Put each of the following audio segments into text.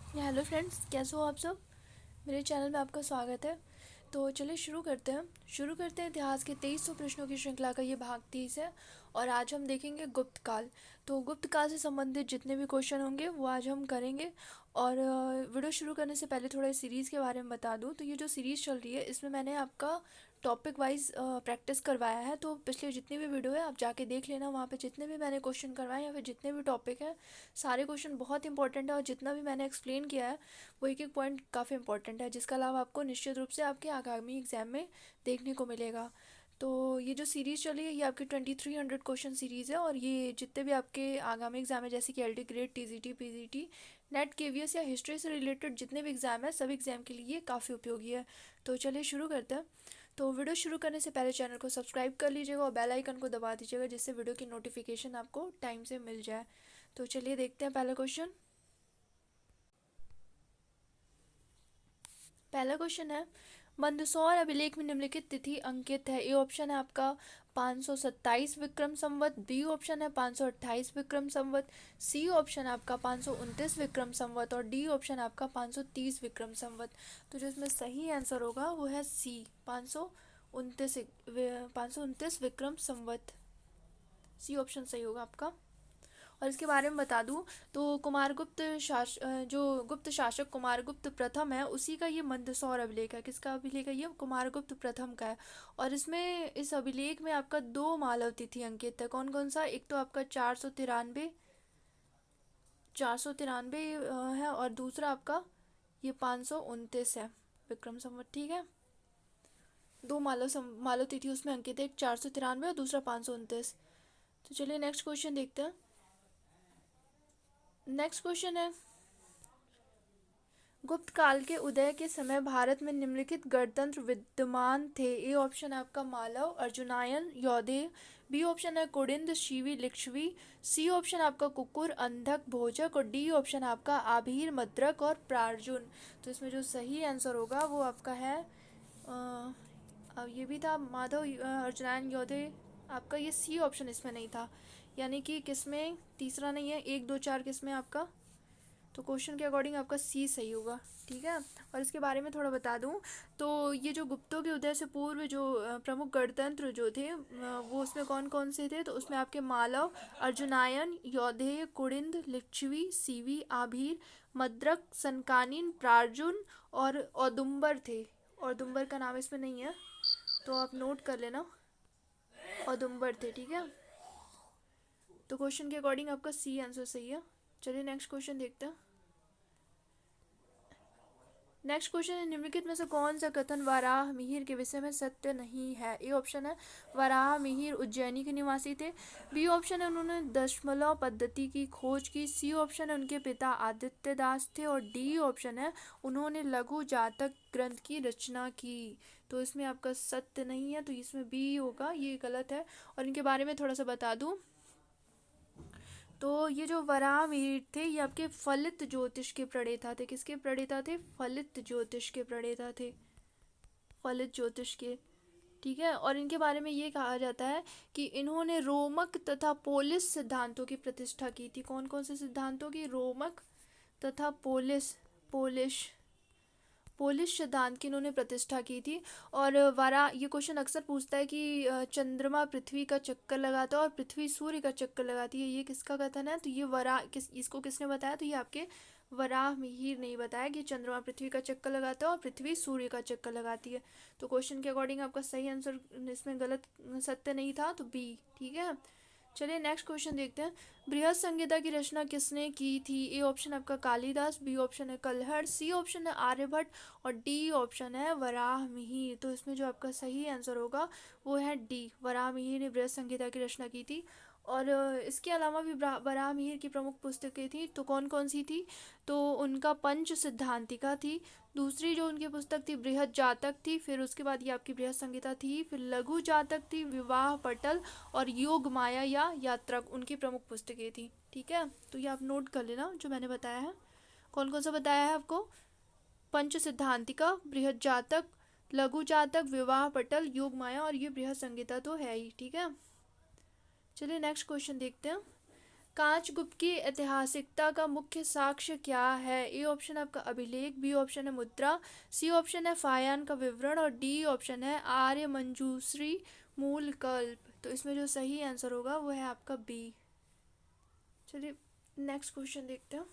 Hello friends, कैसे हो आप सब। मेरे चैनल में आपका स्वागत है। तो चलिए शुरू करते हैं इतिहास के 2300 प्रश्नों की श्रृंखला का ये भाग 30 है। और आज हम देखेंगे गुप्त काल। तो गुप्त काल से संबंधित जितने भी क्वेश्चन होंगे वो आज हम करेंगे। और वीडियो शुरू करने से पहले थोड़ा सीरीज़ के बारे में बता दूं। तो ये जो सीरीज़ चल रही है इसमें मैंने आपका टॉपिक वाइज प्रैक्टिस करवाया है। तो पिछले जितनी भी वीडियो है आप जाके देख लेना, वहाँ पे जितने भी मैंने क्वेश्चन करवाए या फिर जितने भी टॉपिक हैं सारे क्वेश्चन बहुत इंपॉर्टेंट है। और जितना भी मैंने एक्सप्लेन किया है वो एक एक पॉइंट काफ़ी इंपॉर्टेंट है, जिसका लाभ आपको निश्चित रूप से आपके आगामी एग्जाम में देखने को मिलेगा। तो ये जो सीरीज़ चली है ये आपकी 2300 क्वेश्चन सीरीज़ है। और ये जितने भी आपके आगामी एग्जाम है जैसे कि L D grade, T G T, P G T, net, के वी एस या हिस्ट्री से रिलेटेड जितने भी एग्जाम है सभी एग्जाम के लिए काफ़ी उपयोगी है। तो चलिए शुरू करते हैं। तो वीडियो शुरू करने से पहले चैनल को सब्सक्राइब कर लीजिएगा और बेल आइकन को दबा दीजिएगा, जिससे वीडियो की नोटिफिकेशन आपको टाइम से मिल जाए। तो चलिए देखते हैं पहला क्वेश्चन। पहला क्वेश्चन है, मंदसौर अभिलेख में निम्नलिखित तिथि अंकित है। ए ऑप्शन है आपका 527 विक्रम संवत, बी ऑप्शन है 528 विक्रम संवत, सी ऑप्शन है आपका 529 विक्रम संवत और डी ऑप्शन है आपका 530 विक्रम संवत। तो जो इसमें सही आंसर होगा वो है सी, 529 विक्रम संवत। सी ऑप्शन सही होगा आपका। और इसके बारे में बता दूं तो जो गुप्त शासक कुमारगुप्त प्रथम है उसी का ये मंदसौर अभिलेख है। किसका अभिलेख है ये? कुमारगुप्त प्रथम का है। और इसमें इस अभिलेख में आपका दो मालव तिथि अंकित है। कौन कौन सा? एक तो आपका 493 है और दूसरा आपका ये 529 है विक्रम संवत। ठीक है, दो मालव तिथि उसमें अंकित है, एक 493 और दूसरा 529। तो चलिए नेक्स्ट क्वेश्चन देखते हैं। नेक्स्ट क्वेश्चन है, गुप्त काल के उदय के समय भारत में निम्नलिखित गणतंत्र विद्यमान थे। ए ऑप्शन है आपका मालव, अर्जुनायन, यौधेय, बी ऑप्शन है कुडिंद, शिवी, लिच्छवी, सी ऑप्शन आपका कुकुर, अंधक, भोजक और डी ऑप्शन आपका आभीर, मद्रक और प्रार्जुन। तो इसमें जो सही आंसर होगा वो आपका है अब ये भी था माधव, अर्जुनायन, यौधेय। आपका ये सी ऑप्शन इसमें नहीं था, यानी कि किसमें तीसरा नहीं है, 1 2 4 किसमें आपका। तो क्वेश्चन के अकॉर्डिंग आपका सी सही होगा। ठीक है, और इसके बारे में थोड़ा बता दूं तो ये जो गुप्तों के उदय से पूर्व जो प्रमुख गणतंत्र जो थे वो उसमें कौन कौन से थे? तो उसमें आपके मालव, अर्जुनायन, यौधेय, कुडिंद, लिच्छवी, सीवी, आभीर, मद्रक, सनकानीन, प्रार्जुन और औदुंबर थे। औदुंबर का नाम इसमें नहीं है तो आप नोट कर लेना, औदुंबर थे। ठीक है, तो क्वेश्चन के अकॉर्डिंग आपका सी आंसर सही है। चलिए नेक्स्ट क्वेश्चन देखते हैं। नेक्स्ट क्वेश्चन है, निम्नलिखित में से कौन सा कथन वराह मिहिर के विषय में सत्य नहीं है? ए ऑप्शन है वराह मिहिर उज्जैनी के निवासी थे, बी ऑप्शन है उन्होंने दशमलव पद्धति की खोज की, सी ऑप्शन है उनके पिता आदित्य दास थे और डी ऑप्शन है उन्होंने लघु जातक ग्रंथ की रचना की। तो इसमें आपका सत्य नहीं है तो इसमें बी होगा, ये गलत है। और इनके बारे में थोड़ा सा बता दूं तो ये जो वराहमिहिर थे ये आपके फलित ज्योतिष के प्रणेता थे। किसके प्रणेता थे? फलित ज्योतिष के प्रणेता थे, फलित ज्योतिष के। ठीक है, और इनके बारे में ये कहा जाता है कि इन्होंने रोमक तथा पोलिस सिद्धांतों की प्रतिष्ठा की थी। कौन कौन से सिद्धांतों की? रोमक तथा पोलिश पोलिश सिद्धांत की इन्होंने प्रतिष्ठा की थी। और ये क्वेश्चन अक्सर पूछता है कि चंद्रमा पृथ्वी का चक्कर लगाता है और पृथ्वी सूर्य का चक्कर लगाती है, ये किसका कथन है? तो ये इसको किसने बताया? तो ये आपके वराह मिहिर नहीं बताया कि चंद्रमा पृथ्वी का चक्कर लगाता है और पृथ्वी सूर्य का चक्कर लगाती है। तो क्वेश्चन के अकॉर्डिंग आपका सही आंसर इसमें गलत, सत्य नहीं था, तो बी। ठीक है, चलिए नेक्स्ट क्वेश्चन देखते हैं। बृहद संहिता की रचना किसने की थी? ए ऑप्शन आपका कालिदास, बी ऑप्शन है कल्हड़, सी ऑप्शन है आर्यभट्ट और डी ऑप्शन है वराहमिहिर। तो इसमें जो आपका सही आंसर होगा वो है डी, वराहमिहिर ने बृहद संहिता की रचना की थी। और इसके अलावा भी वराहमिहिर की प्रमुख पुस्तकें थी, तो कौन कौन सी थी? तो उनका पंच सिद्धांतिका थी, दूसरी जो उनकी पुस्तक थी बृहद जातक थी, फिर उसके बाद ये आपकी बृहद संहिता थी, फिर लघु जातक थी, विवाह पटल और योग माया या यात्रक उनकी प्रमुख पुस्तकें थी। ठीक है, तो ये आप नोट कर लेना जो मैंने बताया है। कौन कौन सा बताया है आपको? पंच सिद्धांतिका, बृहद जातक, लघु जातक, विवाह पटल, योग माया और ये बृहद संहिता तो है ही। ठीक है, चलिए नेक्स्ट क्वेश्चन देखते हैं। कांचगुप्त की ऐतिहासिकता का मुख्य साक्ष्य क्या है? ए ऑप्शन है आपका अभिलेख, बी ऑप्शन है मुद्रा, सी ऑप्शन है फायान का विवरण और डी ऑप्शन है आर्य मंजूश्री मूल कल्प। तो इसमें जो सही आंसर होगा वो है आपका बी। चलिए नेक्स्ट क्वेश्चन देखते हैं।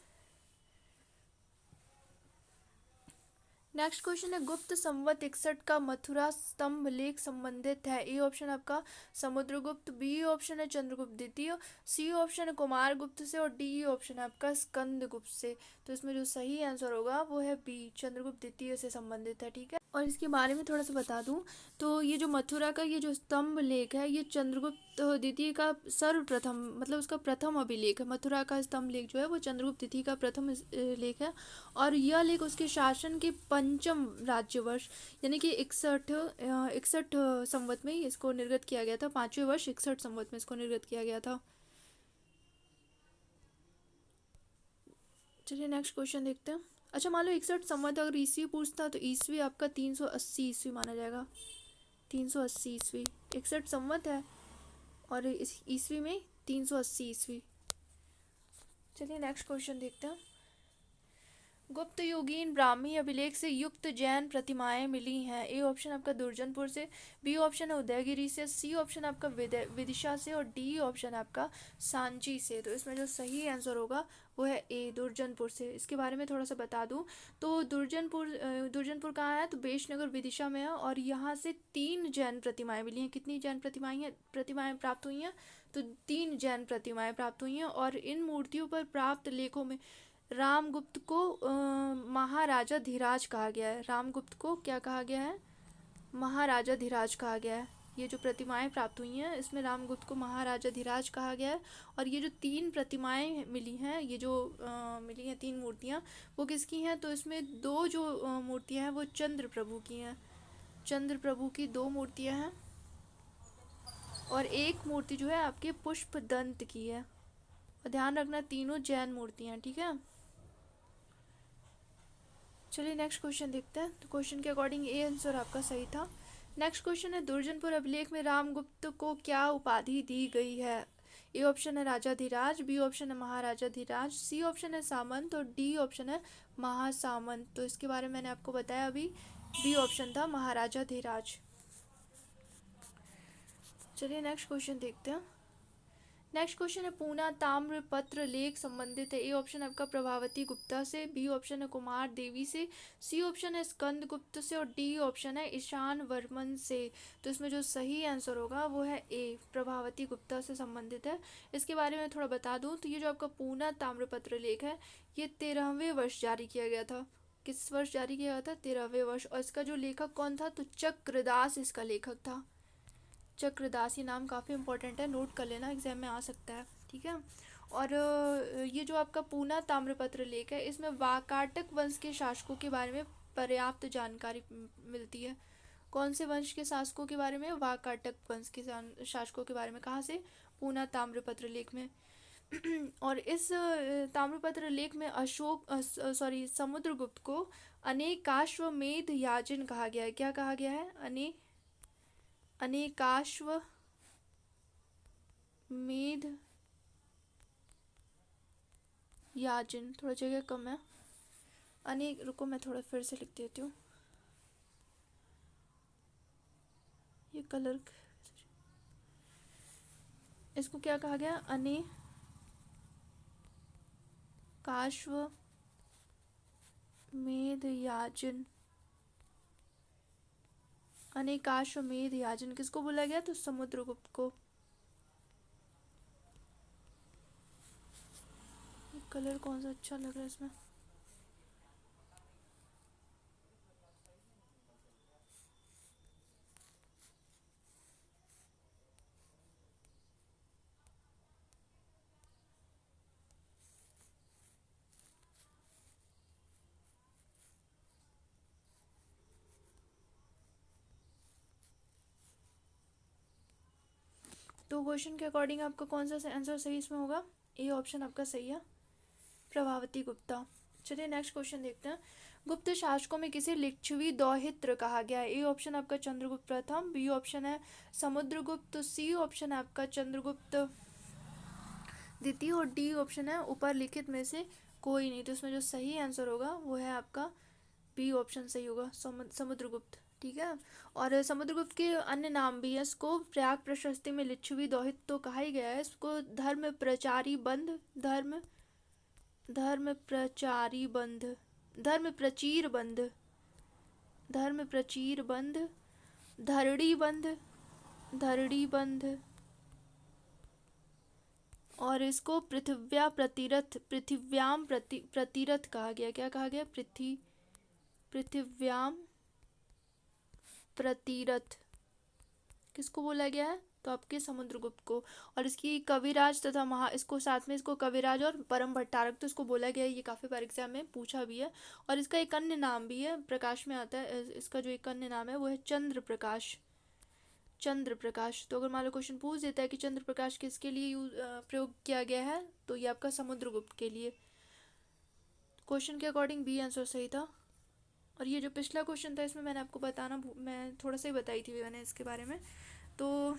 नेक्स्ट क्वेश्चन है गुप्त संवत 61 का मथुरा स्तंभ लेख संबंधित है। ए ऑप्शन आपका समुद्रगुप्त, बी ऑप्शन है चंद्रगुप्त द्वितीय, सी ऑप्शन है कुमार गुप्त से और डी ऑप्शन है आपका स्कंद गुप्त से। तो इसमें जो सही आंसर होगा वो है बी, चंद्रगुप्त द्वितीय से संबंधित है। ठीक है, और इसके बारे में थोड़ा सा बता दूं तो ये जो मथुरा का ये जो स्तंभ लेख है ये चंद्रगुप्त द्वितीय का सर्वप्रथम मतलब उसका प्रथम अभिलेख है। मथुरा का स्तंभ लेख जो है वो चंद्रगुप्त द्वितीय का प्रथम लेख है और यह लेख उसके शासन के पंचम राज्यवर्ष यानी कि 61 संवत में इसको निर्गत किया गया था। 5वें वर्ष 61 संवत में इसको निर्गत किया गया था। चलिए नेक्स्ट क्वेश्चन देखते हैं। अच्छा मान लो 61 संवत अगर ईस्वी पूछता तो ईस्वी आपका 380 ईस्वी माना जाएगा। 380 ईस्वी 61 संवत है और इस ईस्वी में 380 ईस्वी। चलिए नेक्स्ट क्वेश्चन देखते हैं। गुप्त युगीन ब्राह्मी अभिलेख से युक्त जैन प्रतिमाएं मिली हैं। ए ऑप्शन आपका दुर्जनपुर से, बी ऑप्शन है उदयगिरी से, सी ऑप्शन आपका विदिशा से और डी ऑप्शन आपका सांची से। तो इसमें जो सही आंसर होगा वो है ए, दुर्जनपुर से। इसके बारे में थोड़ा सा बता दूं तो दुर्जनपुर कहाँ है? तो बेशनगर विदिशा में है और यहाँ से 3 जैन प्रतिमाएं मिली हैं। कितनी जैन प्रतिमाएं प्राप्त हुई हैं? तो 3 जैन प्रतिमाएं प्राप्त हुई हैं और इन मूर्तियों पर प्राप्त लेखों में रामगुप्त को महाराजा धीराज कहा गया है। रामगुप्त को क्या कहा गया है? महाराजा धीराज कहा गया है। ये जो प्रतिमाएं प्राप्त हुई हैं इसमें रामगुप्त को महाराजा धीराज कहा गया है। और ये जो 3 प्रतिमाएं मिली हैं, ये जो मिली हैं 3 मूर्तियां, वो किसकी हैं? तो इसमें 2 जो मूर्तियां हैं वो चंद्र प्रभु की हैं। चंद्र प्रभु की 2 मूर्तियां हैं और एक मूर्ति जो है आपके पुष्प दंत की है। और ध्यान रखना तीनों जैन मूर्तियां, ठीक है। चलिए नेक्स्ट क्वेश्चन देखते हैं। तो क्वेश्चन के अकॉर्डिंग ए आंसर आपका सही था। नेक्स्ट क्वेश्चन है दुर्जनपुर अभिलेख में रामगुप्त को क्या उपाधि दी गई है? ए ऑप्शन है राजा धीराज, बी ऑप्शन है महाराजा धीराज, सी ऑप्शन है सामंत और डी ऑप्शन है महासामंत। तो इसके बारे में मैंने आपको बताया अभी, बी ऑप्शन था महाराजा धीराज। चलिए नेक्स्ट क्वेश्चन देखते हैं। नेक्स्ट क्वेश्चन है पूना ताम्रपत्र लेख संबंधित है। ए ऑप्शन आपका प्रभावती गुप्ता से, बी ऑप्शन है कुमार देवी से, सी ऑप्शन है स्कंद गुप्त से और डी ऑप्शन है ईशान वर्मन से। तो इसमें जो सही आंसर होगा वो है ए, प्रभावती गुप्ता से संबंधित है। इसके बारे में थोड़ा बता दूं तो ये जो आपका पूना ताम्रपत्र लेख है ये 13वें वर्ष जारी किया गया था। किस वर्ष जारी किया गया था? 13वें वर्ष। और इसका जो लेखक कौन था? तो चक्रदास इसका लेखक था। चक्रदास, ये नाम काफ़ी इंपॉर्टेंट है, नोट कर लेना, एग्जाम में आ सकता है, ठीक है। और ये जो आपका पूना ताम्रपत्र लेख है इसमें वाकाटक वंश के शासकों के बारे में पर्याप्त जानकारी मिलती है। कौन से वंश के शासकों के बारे में? वाकाटक वंश के शासकों के बारे में। कहाँ से? पूना ताम्रपत्र लेख में। और इस ताम्रपत्र लेख में समुद्रगुप्त को अनेकाश्वमेध याजन कहा गया है। क्या कहा गया है? अनेकाश्वमेध याजन। थोड़ा जगह कम है, रुको मैं थोड़ा फिर से लिख देती हूँ। ये कलर, इसको क्या कहा गया? अनेकाश्वमेध याजन। अनेकाश्वमेध याजन किसको बोला गया? तो समुद्रगुप्त को। कलर कौन सा अच्छा लग रहा है इसमें? तो क्वेश्चन के अकॉर्डिंग आपका कौन सा आंसर सही इसमें होगा? ए ऑप्शन आपका सही है, प्रभावती गुप्ता। चलिए नेक्स्ट क्वेश्चन देखते हैं। गुप्त शासकों में किसे लिच्छवी दौहित्र कहा गया है? ए ऑप्शन आपका चंद्रगुप्त प्रथम, बी ऑप्शन है समुद्रगुप्त, सी ऑप्शन है आपका चंद्रगुप्त द्वितीय और डी ऑप्शन है ऊपर लिखित में से कोई नहीं। तो इसमें जो सही आंसर होगा वो है आपका बी ऑप्शन सही होगा, समुद्रगुप्त। ठीक है। और समुद्रगुप्त के अन्य नाम भी हैं। इसको प्रयाग प्रशस्ति में लिच्छवी दोहित तो कहा ही गया है। इसको धर्म प्रचारी बंध, धर्म प्रचारी बंध, धर्म प्रचीर बंध, धर्म प्रचीर बंध, धरणी बंध, धरणी बंध, और इसको पृथिव्याम प्रतिरथ कहा गया। क्या कहा गया? पृथिव्याम प्रतिरथ किसको बोला गया है? तो आपके समुद्रगुप्त को। और इसकी कविराज तथा इसको साथ में इसको कविराज और परम भट्टारक तो इसको बोला गया है। ये काफ़ी बार एग्जाम में पूछा भी है। और इसका एक अन्य नाम भी है, प्रकाश में आता है। इसका जो एक अन्य नाम है वो है चंद्र प्रकाश, चंद्र प्रकाश। तो अगर मान लो क्वेश्चन पूछ देता है कि चंद्र प्रकाश किसके लिए प्रयोग किया गया है, तो ये आपका समुद्रगुप्त के लिए। क्वेश्चन के अकॉर्डिंग बी आंसर सही था। और ये जो पिछला क्वेश्चन था इसमें मैंने आपको मैं थोड़ा सा ही बताई थी मैंने इसके बारे में, तो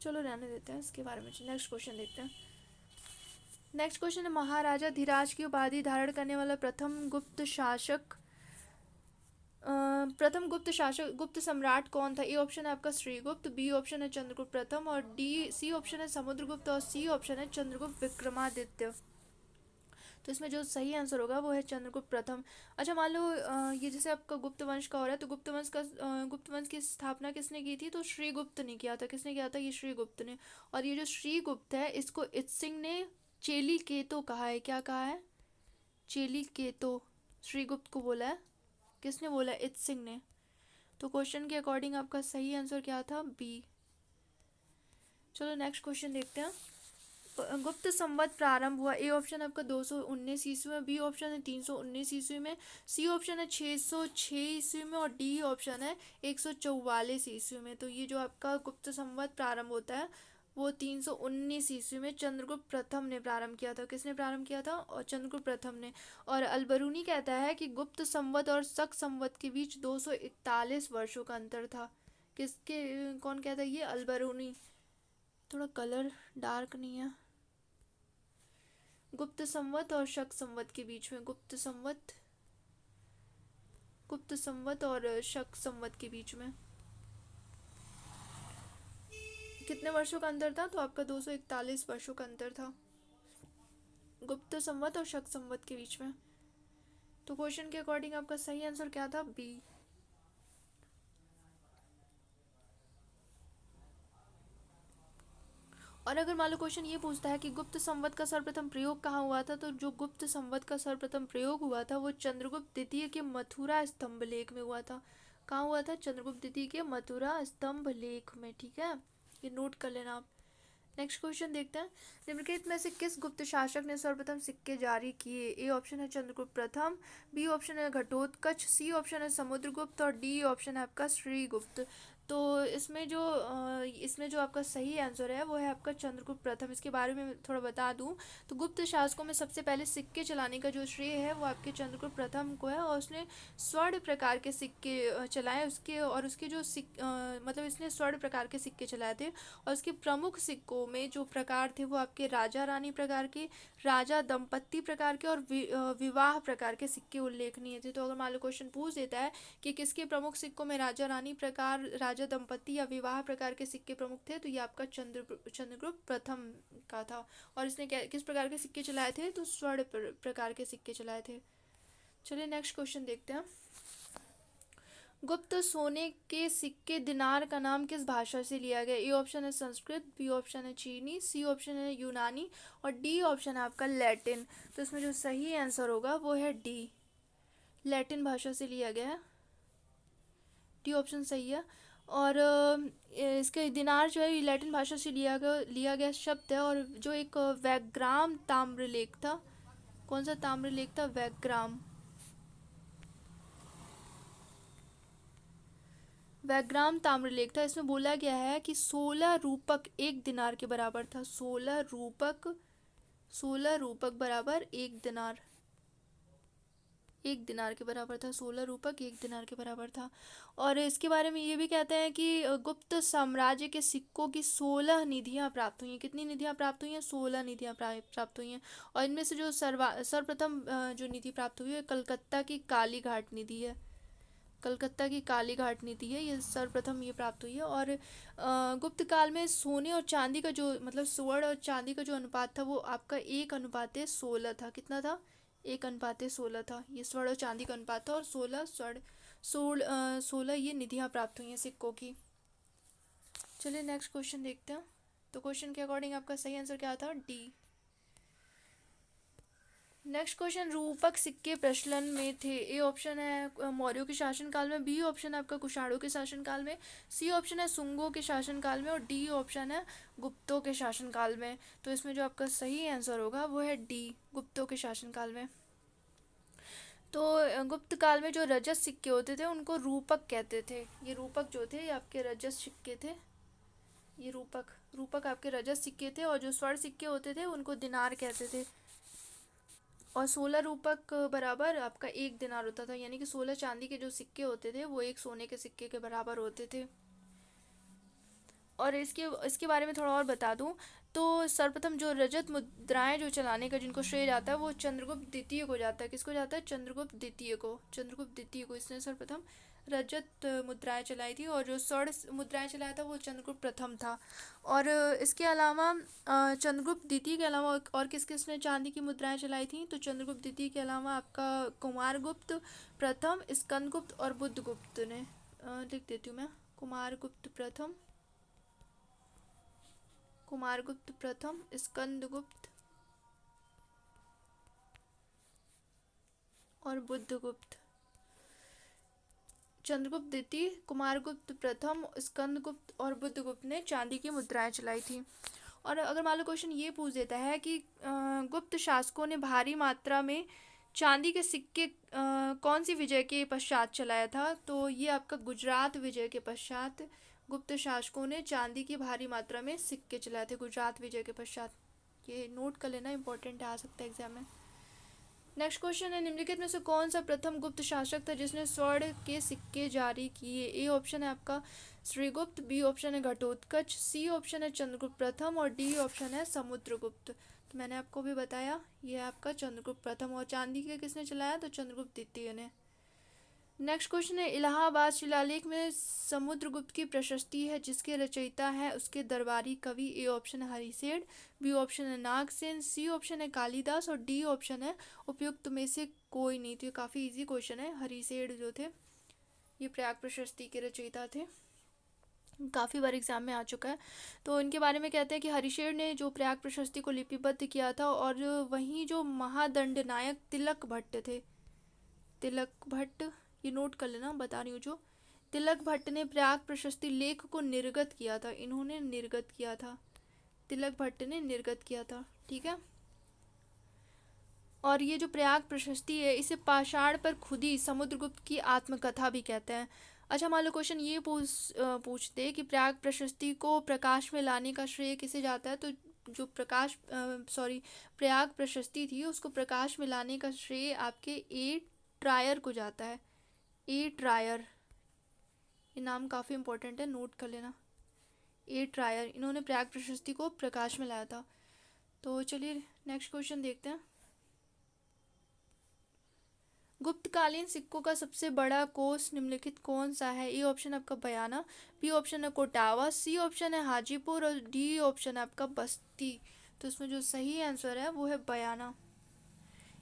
चलो रहने देते हैं इसके बारे में। नेक्स्ट क्वेश्चन देखते हैं। नेक्स्ट क्वेश्चन है महाराजा धीराज की उपाधि धारण करने वाला प्रथम गुप्त गुप्त सम्राट कौन था? ए ऑप्शन है आपका श्रीगुप्त, बी ऑप्शन है चंद्रगुप्त प्रथम, और सी ऑप्शन है समुद्रगुप्त, और सी ऑप्शन है चंद्रगुप्त विक्रमादित्य। तो इसमें जो सही आंसर होगा वो है चंद्रगुप्त प्रथम। अच्छा मान लो ये जैसे आपका गुप्त वंश का हो रहा है, तो गुप्त वंश की स्थापना किसने की थी? तो श्रीगुप्त ने किया था। किसने किया था? ये श्रीगुप्त ने। और ये जो श्रीगुप्त है इसको इत्सिंग ने चेली केतो कहा है। क्या कहा है? चेली केतो श्रीगुप्त को बोला है। किसने बोला? इत्सिंग ने। तो क्वेश्चन के अकॉर्डिंग आपका सही आंसर क्या था? बी। चलो नेक्स्ट क्वेश्चन देखते हैं। गुप्त संवत प्रारंभ हुआ। ए ऑप्शन आपका 219 ईस्वी में, बी ऑप्शन है 319 ईस्वी में, सी ऑप्शन है 606 ईस्वी में, और डी ऑप्शन है 144 ईस्वी में। तो ये जो आपका गुप्त संवत प्रारंभ होता है वो 319 ईस्वी में चंद्रगुप्त प्रथम ने प्रारंभ किया था। किसने प्रारंभ किया था? और चंद्रगुप्त प्रथम ने। और अलबरूनी कहता है कि गुप्त संवत और शक संवत के बीच 241 वर्षों का अंतर था। कौन कहता है? ये अलबरूनी। थोड़ा कलर डार्क नहीं है। गुप्त संवत और शक संवत के बीच में, गुप्त संवत और शक संवत के बीच में कितने वर्षों का अंतर था? तो आपका 241 वर्षों का अंतर था गुप्त संवत और शक संवत के बीच में। तो क्वेश्चन के अकॉर्डिंग आपका सही आंसर क्या था? बी। और अगर मान लो क्वेश्चन ये पूछता है कि गुप्त संवत का सर्वप्रथम प्रयोग कहाँ हुआ था, तो जो गुप्त संवत का सर्वप्रथम प्रयोग हुआ था वो चंद्रगुप्त द्वितीय के मथुरा स्तंभ लेख में हुआ था। कहाँ हुआ था? चंद्रगुप्त द्वितीय के मथुरा स्तंभ लेख में। ठीक है, ये नोट कर लेना आप। नेक्स्ट क्वेश्चन देखते हैं। निम्नलिखित में से किस गुप्त शासक ने सर्वप्रथम सिक्के जारी किए? ए ऑप्शन है चंद्रगुप्त प्रथम, बी ऑप्शन है घटोत्कच, सी ऑप्शन है समुद्रगुप्त, और डी ऑप्शन है आपका श्रीगुप्त। तो इसमें जो आपका सही आंसर है वो है आपका चंद्रगुप्त प्रथम। इसके बारे में थोड़ा बता दूं तो गुप्त शासकों में सबसे पहले सिक्के चलाने का जो श्रेय है वो आपके चंद्रगुप्त प्रथम को है। और उसने स्वर्ण प्रकार के सिक्के चलाए उसके जो मतलब इसने स्वर्ण प्रकार के सिक्के चलाए थे। और उसके प्रमुख सिक्कों में जो प्रकार थे वो आपके राजा रानी प्रकार के, राजा दंपत्ति प्रकार के, और विवाह प्रकार के सिक्के उल्लेखनीय थे। तो अगर मान लो क्वेश्चन पूछ देता है कि किसके प्रमुख सिक्कों में राजा रानी प्रकार, राजा दंपत्ति या विवाह प्रकार के सिक्के प्रमुख थे, तो ये आपका चंद्रगुप्त प्रथम का था। और इसने किस प्रकार के सिक्के चलाए थे? तो स्वर्ण प्रकार के सिक्के चलाए थे। चलिए नेक्स्ट क्वेश्चन देखते हैं। गुप्त सोने के सिक्के दिनार का नाम किस भाषा से लिया गया? ए ऑप्शन है संस्कृत, बी ऑप्शन है चीनी, सी ऑप्शन है यूनानी, और डी ऑप्शन है आपका लैटिन। तो इसमें जो सही आंसर होगा वो है डी, लैटिन भाषा से लिया गया है। डी ऑप्शन सही है। और इसके दिनार जो है लैटिन भाषा से लिया गया शब्द है। और जो एक वैग्राम ताम्रलेख था, कौन सा ताम्रलेख था? वैग्राम ताम्रलेख था। इसमें बोला गया है कि 16 रूपक एक दिनार के बराबर था। 16 रूपक बराबर एक दिनार। 1 दिनार के बराबर था। 16 रूपक 1 दिनार के बराबर था। और इसके बारे में ये भी कहते हैं कि गुप्त साम्राज्य के सिक्कों की 16 निधियाँ प्राप्त हुई हैं। कितनी निधियाँ प्राप्त हुई हैं? 16 निधियाँ प्राप्त हुई हैं। और इनमें से जो सर्वप्रथम जो निधि प्राप्त हुई है कलकत्ता की काली घाट निधि है। कलकत्ता की काली घाट नीति है, ये सर्वप्रथम ये प्राप्त हुई है। और गुप्त काल में सोने और चांदी का जो मतलब स्वर्ण और चांदी का जो अनुपात था वो आपका 1:16 था। कितना था? 1:16 था। ये स्वर्ण और चांदी का अनुपात था। और 16 ये निधियाँ प्राप्त हुई हैं सिक्कों की। चलिए नेक्स्ट क्वेश्चन देखते हैं। तो क्वेश्चन के अकॉर्डिंग आपका सही आंसर क्या था? डी। नेक्स्ट क्वेश्चन, रूपक सिक्के प्रचलन में थे। ए ऑप्शन है मौर्यों के शासनकाल में, बी ऑप्शन है आपका कुषाणों के शासनकाल में, सी ऑप्शन है सुंगों के शासनकाल में और डी ऑप्शन है गुप्तों के शासनकाल में। तो इसमें जो आपका सही आंसर होगा वो है डी, गुप्तों के शासनकाल में। तो गुप्त काल में जो रजत सिक्के होते थे उनको रूपक कहते थे। ये रूपक जो थे ये आपके रजत सिक्के थे। ये रूपक आपके रजत सिक्के थे। और जो स्वर्ण सिक्के होते थे उनको दिनार कहते थे। और 16 रूपक बराबर आपका 1 दिनार होता था। यानी कि 16 चांदी के जो सिक्के होते थे वो एक सोने के सिक्के के बराबर होते थे। और इसके इसके बारे में थोड़ा और बता दूं तो सर्वप्रथम जो रजत मुद्राएं जो चलाने का जिनको श्रेय जाता है वो चंद्रगुप्त द्वितीय को जाता है। किसको जाता है? चंद्रगुप्त द्वितीय को। चंद्रगुप्त द्वितीय को इसने सर्वप्रथम रजत मुद्राएं चलाई थी। और जो स्वर्ण मुद्राएं चलाया था वो चंद्रगुप्त प्रथम था। और इसके अलावा चंद्रगुप्त द्वितीय के अलावा और किस किसने चांदी की मुद्राएं चलाई थी? तो चंद्रगुप्त द्वितीय के अलावा आपका कुमारगुप्त प्रथम, स्कंदगुप्त और बुद्धगुप्त ने। लिख देती हूँ मैं, कुमारगुप्त प्रथम, कुमारगुप्त प्रथम, स्कंदगुप्त और बुद्धगुप्त। चंद्रगुप्त द्वितीय, कुमारगुप्त प्रथम, स्कंदगुप्त और बुद्धगुप्त ने चांदी की मुद्राएं चलाई थी। और अगर मान लो क्वेश्चन ये पूछ देता है कि गुप्त शासकों ने भारी मात्रा में चांदी के सिक्के कौन सी विजय के पश्चात चलाया था? तो ये आपका गुजरात विजय के पश्चात गुप्त शासकों ने चांदी की भारी मात्रा में सिक्के चलाए थे, गुजरात विजय के पश्चात। ये नोट कर लेना, इंपॉर्टेंट आ सकता है एग्जाम में। नेक्स्ट क्वेश्चन है, निम्नलिखित में से कौन सा प्रथम गुप्त शासक था जिसने स्वर्ण के सिक्के जारी किए? ए ऑप्शन है आपका श्रीगुप्त, बी ऑप्शन है घटोत्कच, सी ऑप्शन है चंद्रगुप्त प्रथम और डी ऑप्शन है समुद्रगुप्त। तो मैंने आपको भी बताया ये है आपका चंद्रगुप्त प्रथम। और चांदी के किसने चलाया? तो चंद्रगुप्त द्वितीय ने। नेक्स्ट क्वेश्चन है, इलाहाबाद शिलालेख में समुद्रगुप्त की प्रशस्ति है जिसके रचयिता है उसके दरबारी कवि? ए ऑप्शन है हरिसेठ, बी ऑप्शन है नागसेन, सी ऑप्शन है कालिदास और डी ऑप्शन है उपयुक्त में से कोई नहीं। तो ये काफ़ी इजी क्वेश्चन है। हरिसेठ जो थे ये प्रयाग प्रशस्ति के रचयिता थे, काफ़ी बार एग्जाम में आ चुका है। तो इनके बारे में कहते हैं कि हरिशेर ने जो प्रयाग प्रशस्ति को लिपिबद्ध किया था। और वहीं जो महादंड नायक तिलक भट्ट थे, तिलक भट्ट, ये नोट कर लेना, बता रही हूँ जो तिलक भट्ट ने प्रयाग प्रशस्ति लेख को निर्गत किया था। इन्होंने निर्गत किया था, तिलक भट्ट ने निर्गत किया था। ठीक है। और ये जो प्रयाग प्रशस्ति है इसे पाषाण पर खुदी समुद्रगुप्त की आत्मकथा भी कहते हैं। अच्छा मान लो क्वेश्चन ये पूछते कि प्रयाग प्रशस्ति को प्रकाश में लाने का श्रेय किसे जाता है? तो जो प्रयाग प्रशस्ति थी उसको प्रकाश में लाने का श्रेय आपके ए ट्रायर को जाता है। ए ट्रायर, ये नाम काफ़ी इंपॉर्टेंट है, नोट कर लेना। ए ट्रायर, इन्होंने प्रयाग प्रशस्ति को प्रकाश में लाया था। तो चलिए नेक्स्ट क्वेश्चन देखते हैं। गुप्तकालीन सिक्कों का सबसे बड़ा कोष निम्नलिखित कौन सा है? ए ऑप्शन आपका बयाना, बी ऑप्शन है कोटावा, सी ऑप्शन है हाजीपुर और डी ऑप्शन है आपका बस्ती। तो इसमें जो सही आंसर है वो है बयाना।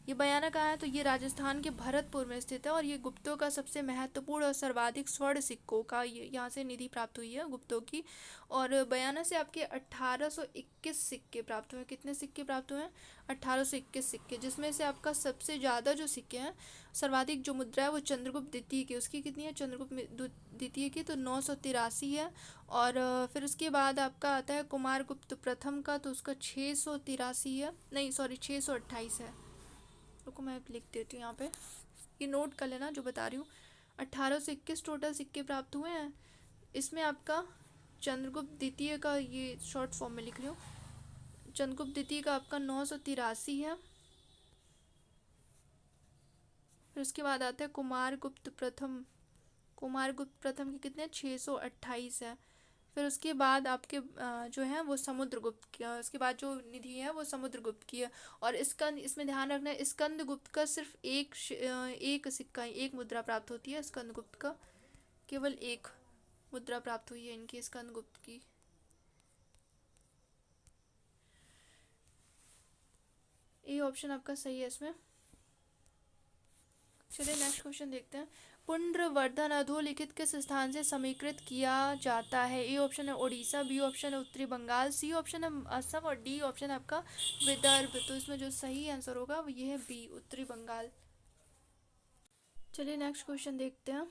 ये बयाना कहाँ है? तो ये राजस्थान के भरतपुर में स्थित है। और ये गुप्तों का सबसे महत्वपूर्ण और सर्वाधिक स्वर्ण सिक्कों का यहाँ से निधि प्राप्त हुई है गुप्तों की। और बयाना से आपके 1821 सिक्के प्राप्त हुए। कितने सिक्के प्राप्त हुए हैं? 1821 सिक्के, जिसमें से आपका सबसे ज़्यादा जो सिक्के हैं, सर्वाधिक जो मुद्रा है वो चंद्रगुप्त द्वितीय की, उसकी कितनी है? चंद्रगुप्त द्वितीय की तो 983 है। और फिर उसके बाद आपका आता है कुमारगुप्त प्रथम का, तो उसका 683 है, नहीं सॉरी 628 है। रुको मैं लिख देती हूँ यहाँ पे, ये नोट कर लेना जो बता रही हूँ। 1821 टोटल सिक्के प्राप्त हुए हैं। इसमें आपका चंद्रगुप्त द्वितीय का, ये शॉर्ट फॉर्म में लिख रही हूँ, चंद्रगुप्त द्वितीय का आपका 983 है। फिर उसके बाद आता है कुमारगुप्त प्रथम। कुमारगुप्त प्रथम के कितने 628 है। फिर उसके बाद आपके जो है वो समुद्रगुप्त की, उसके बाद जो निधि है वो समुद्रगुप्त की है। और स्कंद, इसमें ध्यान रखना है स्कंदगुप्त का सिर्फ एक सिक्का, एक मुद्रा प्राप्त होती है स्कंदगुप्त का, केवल एक मुद्रा प्राप्त हुई है इनकी स्कंदगुप्त की। ये ऑप्शन आपका सही है इसमें। चलिए नेक्स्ट क्वेश्चन देखते हैं। पुंड्रवर्धन अधोलिखित किस स्थान से समीकृत किया जाता है? ए ऑप्शन है उड़ीसा, बी ऑप्शन है उत्तरी बंगाल, सी ऑप्शन है असम और डी ऑप्शन है आपका विदर्भ। तो इसमें जो सही आंसर होगा वो ये है बी, उत्तरी बंगाल। चलिए नेक्स्ट क्वेश्चन देखते हैं।